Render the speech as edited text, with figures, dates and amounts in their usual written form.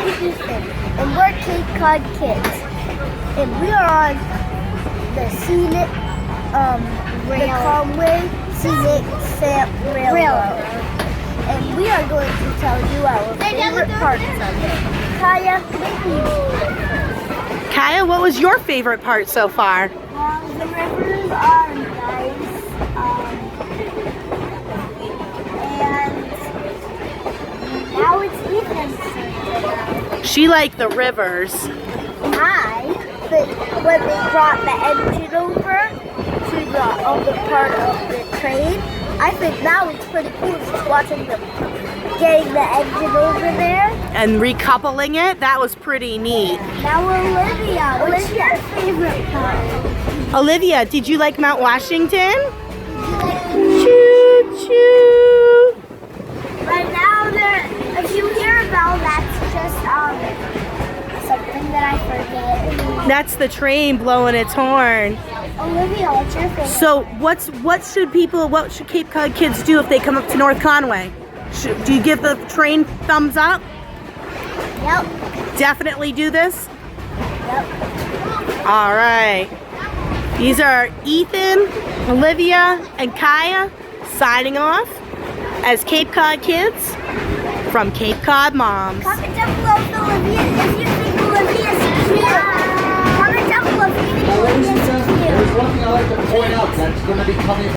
I'm Ethan, and we're Cape Cod kids. And we are on the scenic, the Conway Scenic Railroad. And we are going to tell you our favorite parts of it. Kaya, Kaya, what was your favorite part so far? the rivers are nice. And now it's Ethan's turn. She liked the rivers. But when they brought the engine over to the part of the train, I think now it's pretty cool just watching them getting the engine over there. And recoupling it, that was pretty neat. Now Olivia, what's your favorite part? Olivia, did you like Mount Washington? Choo choo. But now if you hear a bell, that's just something that I forget. That's the train blowing its horn. Olivia, what's your favorite? So what should Cape Cod kids do if they come up to North Conway? Do you give the train thumbs up? Yep. Definitely do this? Yep. All right. These are Ethan, Olivia, and Kaya signing off as Cape Cod kids from Cape Cod Moms. Comment down below if you think Olivia's cute. Comment down below if you think Olivia's cute. There's one thing I like to point out that's going to be coming